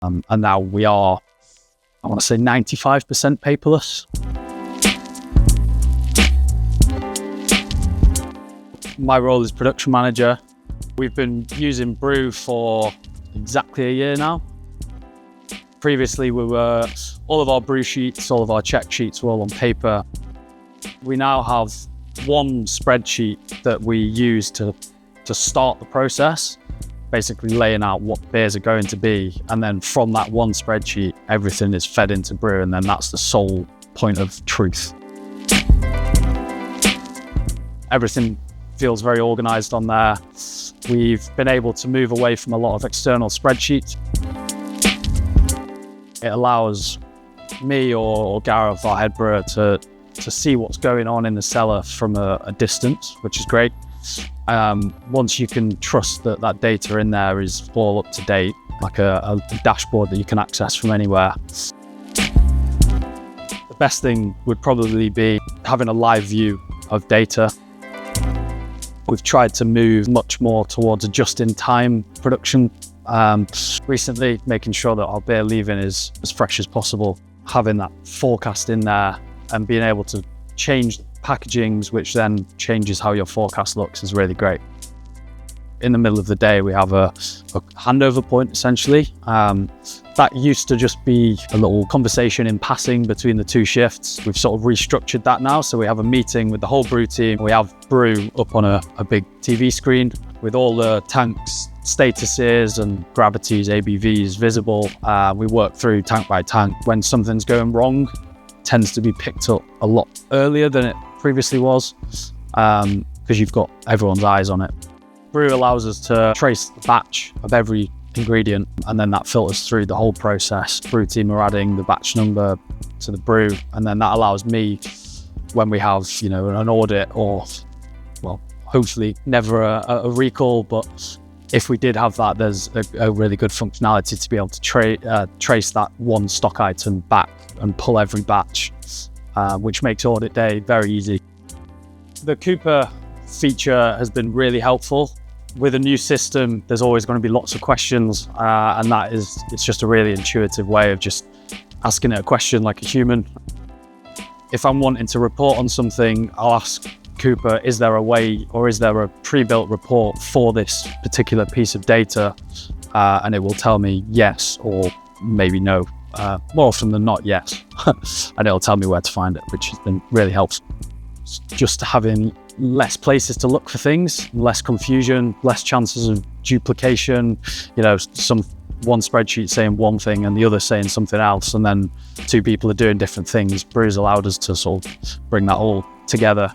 And now we are, I want to say 95% paperless. My role is production manager. We've been using Breww for exactly a year now. Previously, all of our brew sheets, all of our check sheets were all on paper. We now have one spreadsheet that we use to start the process, basically laying out what beers are going to be. And then from that one spreadsheet, everything is fed into Breww, and then that's the sole point of truth. Everything feels very organized on there. We've been able to move away from a lot of external spreadsheets. It allows me or Gareth, our head brewer, to see what's going on in the cellar from a distance, which is great. Once you can trust that that data in there is all up to date, like a dashboard that you can access from anywhere. The best thing would probably be having a live view of data. We've tried to move much more towards a just-in-time production recently, making sure that our beer leaving is as fresh as possible. Having that forecast in there and being able to change packagings, which then changes how your forecast looks, is really great. In the middle of the day, we have a handover point, essentially. That used to just be a little conversation in passing between the two shifts. We've sort of restructured that now. So we have a meeting with the whole brew team. We have Breww up on a big TV screen with all the tanks, statuses and gravities, ABVs visible. We work through tank by tank. When something's going wrong, it tends to be picked up a lot earlier than it previously was, because you've got everyone's eyes on it. Breww allows us to trace the batch of every ingredient, and then that filters through the whole process. Brew team are adding the batch number to the brew, and then that allows me, when we have, an audit or, well, hopefully never a recall, but if we did have that, there's a really good functionality to be able to trace that one stock item back and pull every batch, which makes audit day very easy. The Cooper feature has been really helpful. With a new system, there's always going to be lots of questions, and it's just a really intuitive way of just asking it a question like a human. If I'm wanting to report on something, I'll ask Cooper, is there a way or is there a pre-built report for this particular piece of data? And it will tell me yes or maybe no. More often than not, yes. And it'll tell me where to find it, which has been really helpful. Just having less places to look for things, less confusion, less chances of duplication. One spreadsheet saying one thing and the other saying something else, and then two people are doing different things. Brew's allowed us to sort of bring that all together.